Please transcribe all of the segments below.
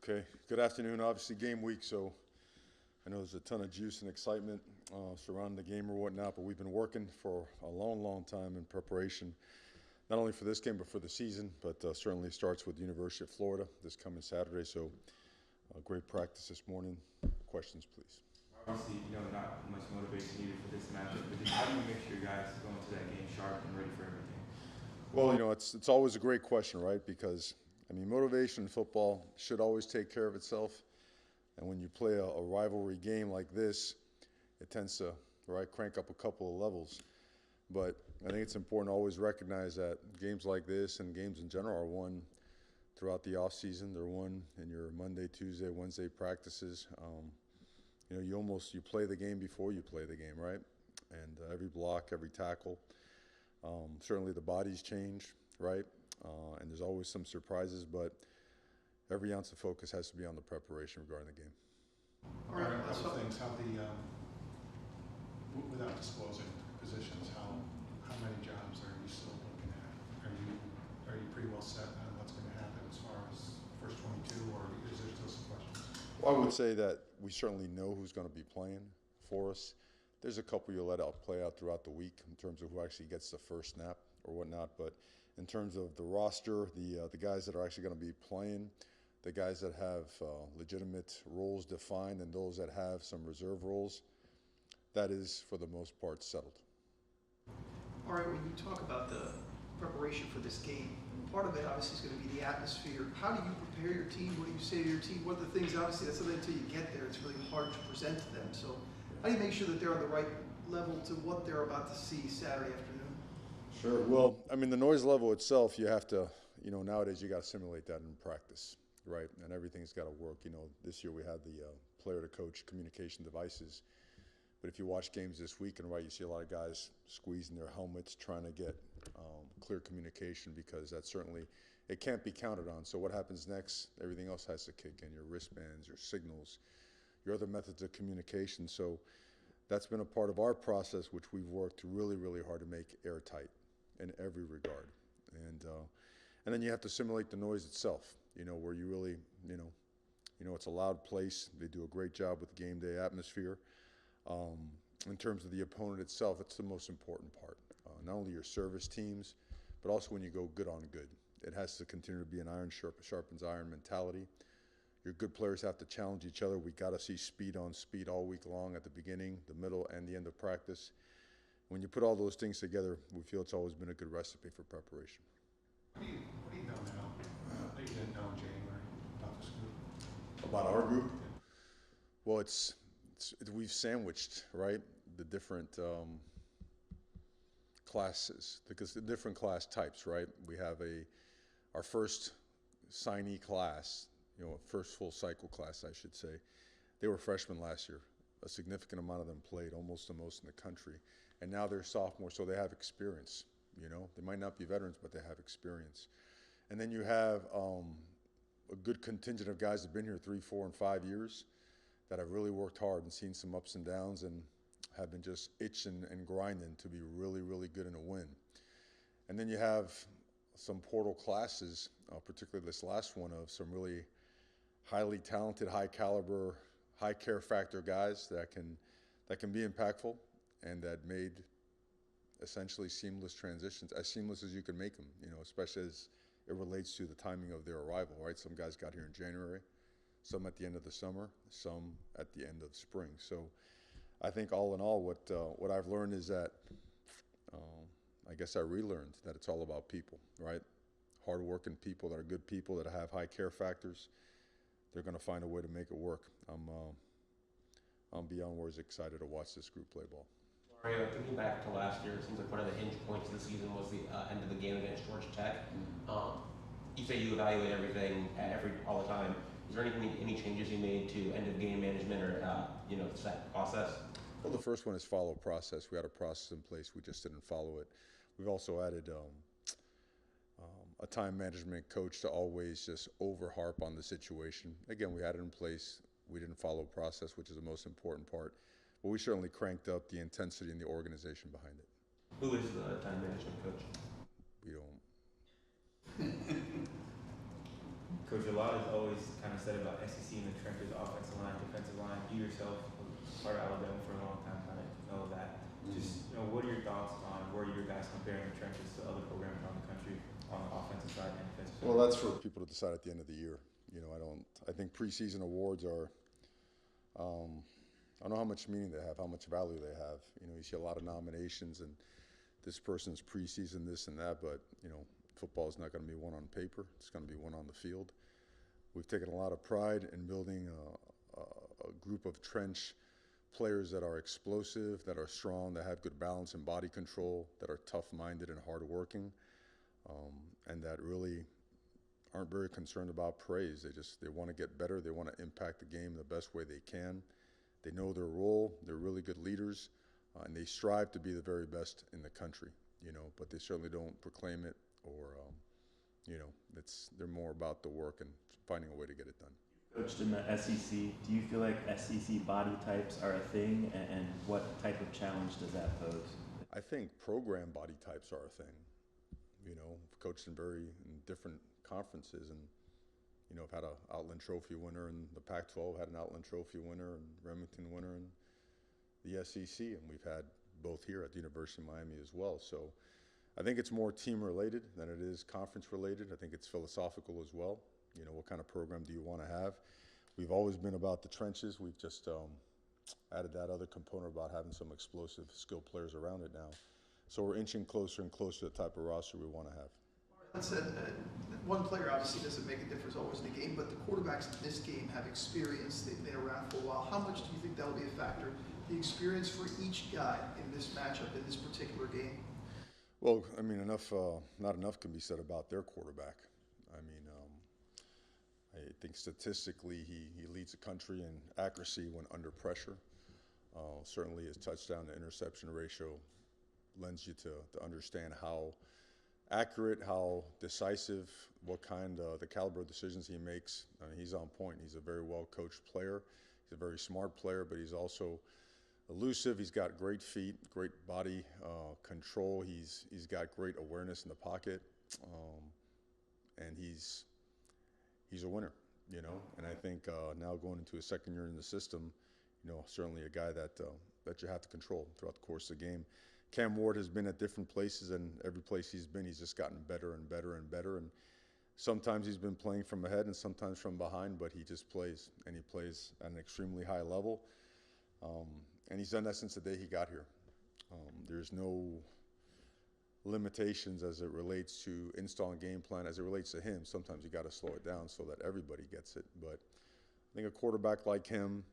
Okay, good afternoon. Obviously, game week, so I know there's a ton of juice and excitement surrounding the game or whatnot, but we've been working for a long, long time in preparation, not only for this game, but for the season. But certainly starts with the University of Florida this coming Saturday, so great practice this morning. Questions, please. Obviously, not much motivation needed for this matchup, but just how do you make sure guys go into that game sharp and ready for everything? Well, it's always a great question, right? Because motivation in football should always take care of itself. And when you play a rivalry game like this, it tends to, right, crank up a couple of levels. But I think it's important to always recognize that games like this and games in general are won throughout the off season. They're won in your Monday, Tuesday, Wednesday practices. You play the game before you play the game, right? And every block, every tackle. Certainly the bodies change, right? And there's always some surprises, but every ounce of focus has to be on the preparation regarding the game. All right, a couple things. How without disclosing positions, how many jobs are you still looking at? Are you pretty well set on what's going to happen as far as first 22, or is there still some questions? Well, I would say that we certainly know who's going to be playing for us. There's a couple you'll let out play out throughout the week in terms of who actually gets the first snap or whatnot. But in terms of the roster, the guys that are actually going to be playing, the guys that have legitimate roles defined, and those that have some reserve roles, that is for the most part settled. All right, when you talk about the preparation for this game, part of it obviously is going to be the atmosphere. How do you prepare your team? What do you say to your team? What are the things, obviously, that's something until you get there, it's really hard to present to them. So how do you make sure that they're on the right level to what they're about to see Saturday afternoon? Sure. Well, the noise level itself, you have to, nowadays you got to simulate that in practice, right? And everything's got to work. This year we had the player-to-coach communication devices. But if you watch games this weekend, right, you see a lot of guys squeezing their helmets, trying to get clear communication, because that certainly, it can't be counted on. So what happens next? Everything else has to kick in, your wristbands, your signals, your other methods of communication. So that's been a part of our process, which we've worked really, really hard to make airtight in every regard. And then you have to simulate the noise itself, where you really, it's a loud place. They do a great job with game day atmosphere. In terms of the opponent itself, it's the most important part. Not only your service teams, but also when you go good on good. It has to continue to be an iron sharpens iron mentality. Your good players have to challenge each other. We got to see speed on speed all week long at the beginning, the middle, and the end of practice. When you put all those things together, we feel it's always been a good recipe for preparation. What do you know now that you didn't know in January about this group? About our group? Well, we've sandwiched, right, the different classes, because the different class types, right? We have our first signee class, first full cycle class, I should say. They were freshmen last year. A significant amount of them played, almost the most in the country. And now they're sophomores, so they have experience. They might not be veterans, but they have experience. And then you have a good contingent of guys that have been here 3, 4, and 5 years that have really worked hard and seen some ups and downs and have been just itching and grinding to be really, really good in a win. And then you have some portal classes, particularly this last one, of some really highly talented, high caliber, high care factor guys that can be impactful and that made essentially seamless transitions, as seamless as you can make them, especially as it relates to the timing of their arrival, right? Some guys got here in January, some at the end of the summer, some at the end of spring. So I think all in all, what I've learned is that, I guess I relearned that it's all about people, right? Hardworking people that are good people that have high care factors. They're going to find a way to make it work. I'm beyond words excited to watch this group play ball. Mario, thinking back to last year, it seems like one of the hinge points of the season was the end of the game against Georgia Tech. You say you evaluate everything all the time. Is there any changes you made to end of game management or set process? Well, the first one is follow process. We had a process in place. We just didn't follow it. We've also added a time management coach to always just over-harp on the situation. Again, we had it in place. We didn't follow process, which is the most important part. But we certainly cranked up the intensity and the organization behind it. Who is the time management coach? We don't. Coach, a lot is always kind of said about SEC in the trenches, offensive line, defensive line. You yourself, part of Alabama for a long time, kind of know that. Just, what are your thoughts on where you guys comparing the trenches to other programs around the country on the offensive side and defensive side? Well, that's for people to decide at the end of the year. I think preseason awards are, I don't know how much meaning they have, how much value they have. You see a lot of nominations and this person's preseason, this and that, but, football is not going to be won on paper. It's going to be won on the field. We've taken a lot of pride in building a group of trench players that are explosive, that are strong, that have good balance and body control, that are tough-minded and hardworking, and that really aren't very concerned about praise. They want to get better. They want to impact the game the best way they can. They know their role. They're really good leaders, and they strive to be the very best in the country. But they certainly don't proclaim it or, they're more about the work and finding a way to get it done. Coached in the SEC, do you feel like SEC body types are a thing, and what type of challenge does that pose? I think program body types are a thing. I've coached in different conferences, and I've had an Outland Trophy winner in the Pac-12, had an Outland Trophy winner and Remington winner in the SEC, and we've had both here at the University of Miami as well. So I think it's more team related than it is conference related. I think it's philosophical as well. What kind of program do you want to have? We've always been about the trenches. We've just added that other component about having some explosive, skilled players around it now. So we're inching closer and closer to the type of roster we want to have. That said, one player obviously doesn't make a difference always in the game, but the quarterbacks in this game have experience. They've been around for a while. How much do you think that'll be a factor? The experience for each guy in this matchup, in this particular game? Well, not enough can be said about their quarterback. I think statistically he leads the country in accuracy when under pressure. Certainly his touchdown to interception ratio lends you to understand how accurate, how decisive, what kind of the caliber of decisions he makes. He's on point. He's a very well coached player. He's a very smart player, but he's also elusive. He's got great feet, great body control. He's got great awareness in the pocket, and he's a winner, And I think now going into his second year in the system, certainly a guy that you have to control throughout the course of the game. Cam Ward has been at different places, and every place he's been, he's just gotten better and better and better. And sometimes he's been playing from ahead and sometimes from behind, but he just plays, and he plays at an extremely high level. And he's done that since the day he got here. There's no limitations as it relates to installing game plan, as it relates to him. Sometimes you got to slow it down so that everybody gets it. But I think a quarterback like him,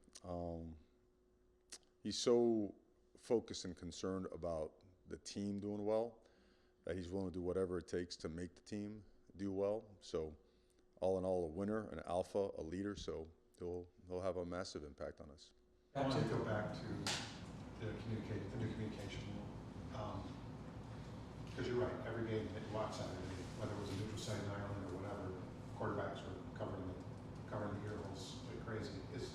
he's so focused and concerned about the team doing well that he's willing to do whatever it takes to make the team do well. So all in all, a winner, an alpha, a leader. So he'll have a massive impact on us. I want to go back to the new communication rule. Because you're right, every game that you watch Saturday, whether it was a neutral site in Ireland or whatever, quarterbacks were covering the earholes like crazy. Is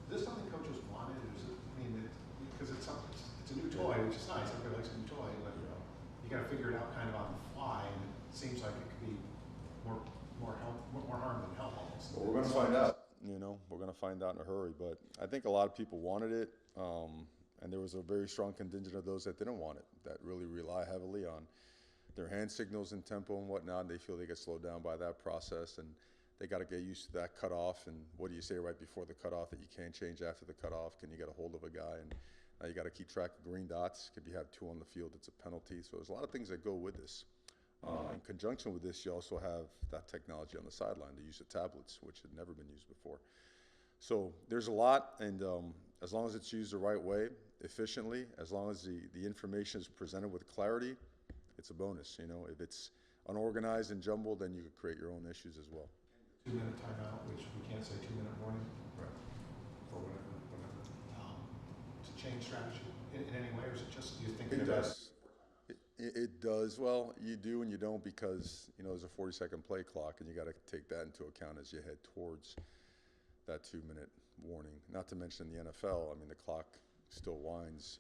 this something coaches wanted? Because it's a new toy, which is nice. Everybody likes a new toy, but you got to figure it out kind of on the fly, and it seems like it could be more harm than help almost. Well, we're going to find out. We're going to find out in a hurry. But I think a lot of people wanted it, and there was a very strong contingent of those that didn't want it, that really rely heavily on their hand signals and tempo and whatnot. And they feel they get slowed down by that process, and they got to get used to that cutoff. And what do you say right before the cutoff that you can't change after the cutoff? Can you get a hold of a guy? And now you got to keep track of green dots. If you have two on the field, it's a penalty. So there's a lot of things that go with this. In conjunction with this, you also have that technology on the sideline, the use of tablets, which had never been used before. So there's a lot, and as long as it's used the right way, efficiently, as long as the information is presented with clarity, it's a bonus. If it's unorganized and jumbled, then you could create your own issues as well. 2-minute timeout, which we can't say 2-minute warning, Right. or whatever. To change strategy in any way, or is it just you thinking It about does. It does. Well, you do and you don't, because there's a 40-second play clock, and you got to take that into account as you head towards that 2-minute warning. Not to mention the NFL. The clock still winds,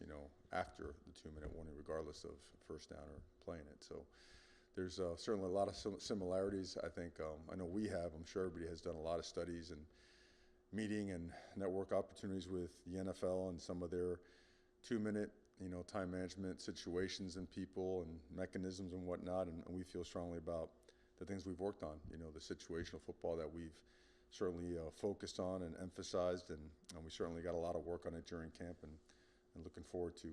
after the 2-minute warning, regardless of first down or playing it. So there's certainly a lot of similarities. I think I know we have. I'm sure everybody has done a lot of studies and meeting and network opportunities with the NFL and some of their 2-minute, time management situations and people and mechanisms and whatnot. And we feel strongly about the things we've worked on. The situational football that we've certainly focused on and emphasized, and we certainly got a lot of work on it during camp, and looking forward to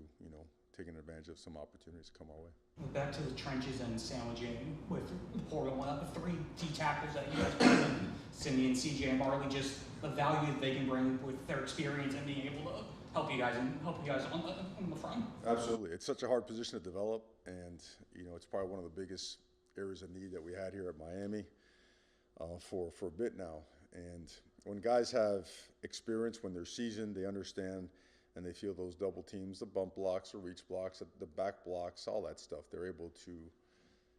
taking advantage of some opportunities to come our way. Back to the trenches and sandwiching with the portal, the 3 D tackles that you guys bring in, Simeon, CJ, and Marley, just the value that they can bring with their experience and being able to help you guys on the front. Absolutely, it's such a hard position to develop, and it's probably one of the biggest areas of need that we had here at Miami for a bit now. And when guys have experience, when they're seasoned, they understand and they feel those double teams, the bump blocks, the reach blocks, the back blocks, all that stuff. They're able to,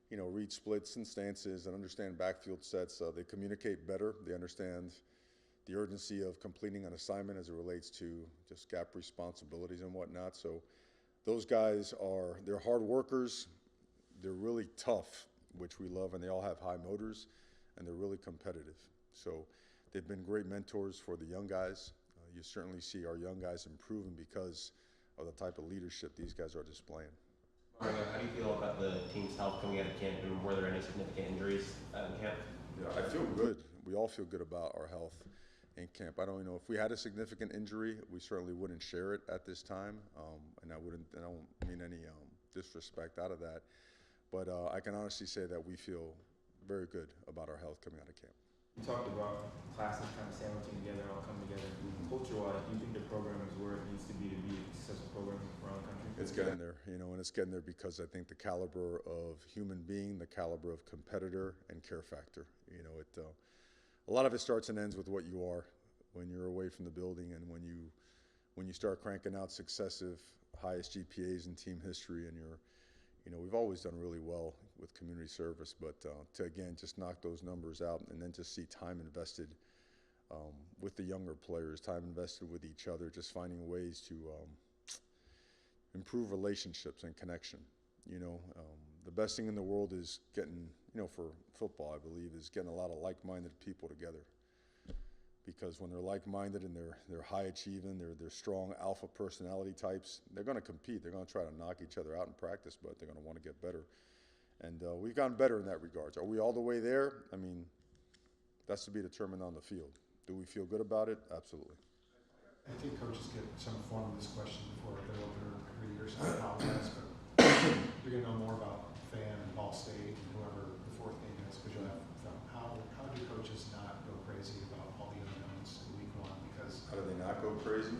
read splits and stances and understand backfield sets. They communicate better. They understand the urgency of completing an assignment as it relates to just gap responsibilities and whatnot. So those guys they're hard workers. They're really tough, which we love, and they all have high motors, and they're really competitive. So they've been great mentors for the young guys. You certainly see our young guys improving because of the type of leadership these guys are displaying. Mario, how do you feel about the team's health coming out of camp, and were there any significant injuries in camp? Yeah, I feel good. We all feel good about our health in camp. I don't know if we had a significant injury, we certainly wouldn't share it at this time, and I don't mean any disrespect out of that, but I can honestly say that we feel very good about our health coming out of camp. You talked about classes kind of sandwiching together, all coming together. Culture-wise, do you think the program is where it needs to be a successful program around the country? It's getting there, and it's getting there because I think the caliber of human being, the caliber of competitor, and care factor. A lot of it starts and ends with what you are when you're away from the building, and when you start cranking out successive highest GPAs in team history, and we've always done really well with community service, but to again just knock those numbers out and then just see time invested with the younger players, time invested with each other, just finding ways to improve relationships and connection. The best thing in the world is getting, for football, I believe, is getting a lot of like-minded people together. Because when they're like-minded and they're high-achieving, they're strong alpha personality types, they're going to compete. They're going to try to knock each other out in practice, but they're going to want to get better. And we've gotten better in that regard. Are we all the way there? I mean, that's to be determined on the field. Do we feel good about it? Absolutely. I think coaches get some form of this question before they're over every year, so I apologize, but you're going to know more about Fan and Ball State and whoever the 4th game is, because you'll have film. How do coaches not go crazy about all the unknowns in week 1? Because how do they not go crazy?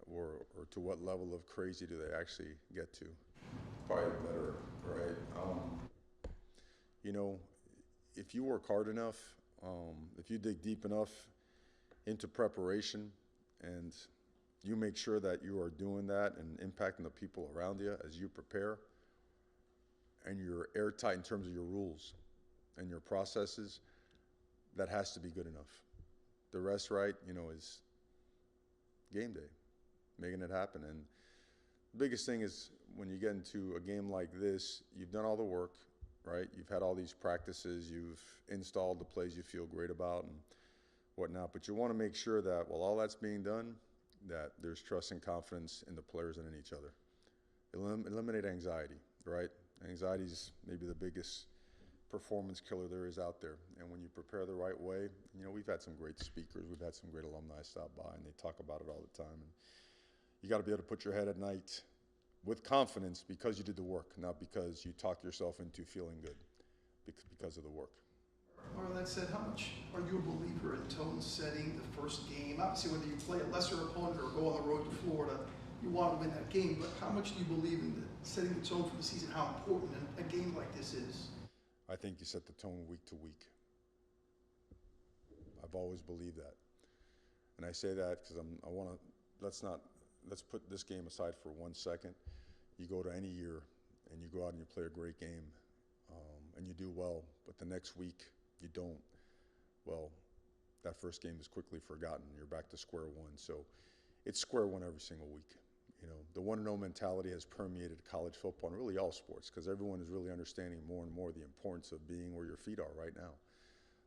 Or to what level of crazy do they actually get to? Probably better, right? If you work hard enough, if you dig deep enough into preparation, and you make sure that you are doing that and impacting the people around you as you prepare, and you're airtight in terms of your rules and your processes, that has to be good enough. The rest, right, is game day, making it happen. And the biggest thing is when you get into a game like this, you've done all the work, right? You've had all these practices, you've installed the plays you feel great about and whatnot, but you want to make sure that while all that's being done, that there's trust and confidence in the players and in each other. Eliminate anxiety, right? Anxiety is maybe the biggest performance killer there is out there. And when you prepare the right way, we've had some great speakers, we've had some great alumni stop by, and they talk about it all the time. And you got to be able to put your head at night with confidence because you did the work, not because you talked yourself into feeling good because of the work. Or that said, how much are you a believer in tone setting the first game? Obviously, whether you play a lesser opponent or go on the road to Florida, you want to win that game, but how much do you believe in setting the tone for the season, how important a game like this is? I think you set the tone week to week. I've always believed that. And I say that because let's put this game aside for 1 second. You go to any year and you go out and you play a great game and you do well, but the next week you don't. Well, that first game is quickly forgotten. You're back to square one. So it's square one every single week. You know, the one and oh mentality has permeated college football and really all sports because everyone is really understanding more and more the importance of being where your feet are right now.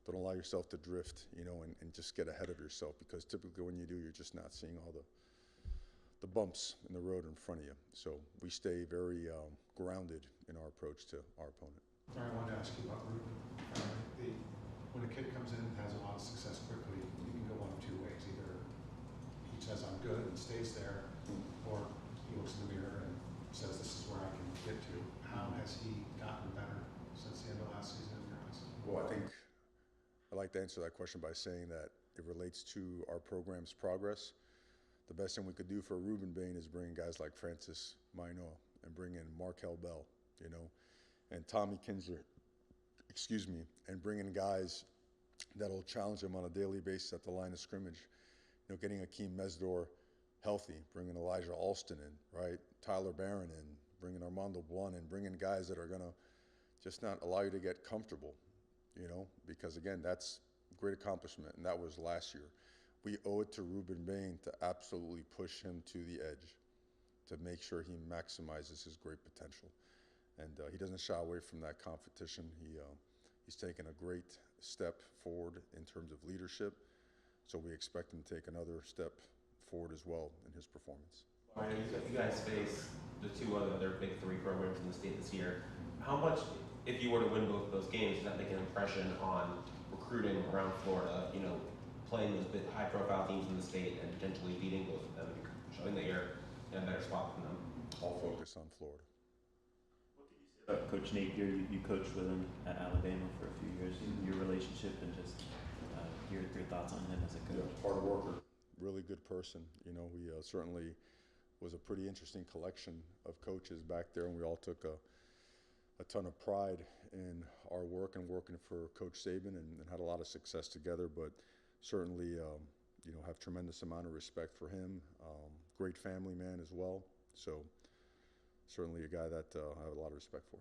Don't allow yourself to drift, you know, and just get ahead of yourself because typically when you do, you're just not seeing all the bumps in the road in front of you. So we stay very grounded in our approach to our opponent. All right, I wanted to ask you about Ruben. When a kid comes in and has a lot of success quickly, you can go one of two ways. Either he says, I'm good and stays there, or he looks in the mirror and says, this is where I can get to. How has he gotten better since the end of last season in your eyes? Well, I think I'd like to answer that question by saying that it relates to our program's progress. The best thing we could do for Ruben Bane is bring guys like Francis Mainoa and bring in Markel Bell, you know, and Tommy Kinsler, and bring in guys that'll challenge him on a daily basis at the line of scrimmage. You know, getting Akeem Mesdor healthy, bringing Elijah Alston in, right? Tyler Barron in, bringing Armando Blunt in, bringing guys that are going to just not allow you to get comfortable, you know, because again, that's a great accomplishment, and that was last year. We owe it to Ruben Bane to absolutely push him to the edge, to make sure he maximizes his great potential. And he doesn't shy away from that competition. He's taken a great step forward in terms of leadership, so we expect him to take another step forward as well in his performance. You guys face the two other big three programs in the state this year. How much, if you were to win both of those games, does that make an impression on recruiting around Florida, you know, playing those big high-profile teams in the state and potentially beating both of them, showing that you're in a better spot than them? All focus on Florida. Coach Napier, you coached with him at Alabama for a few years. Your relationship and just your thoughts on him as a coach. Yeah, hard worker, really good person. You know, he certainly was a pretty interesting collection of coaches back there, and we all took a ton of pride in our work and working for Coach Saban and had a lot of success together. But certainly, you know, have tremendous amount of respect for him. Great family man as well. So certainly a guy that I have a lot of respect for.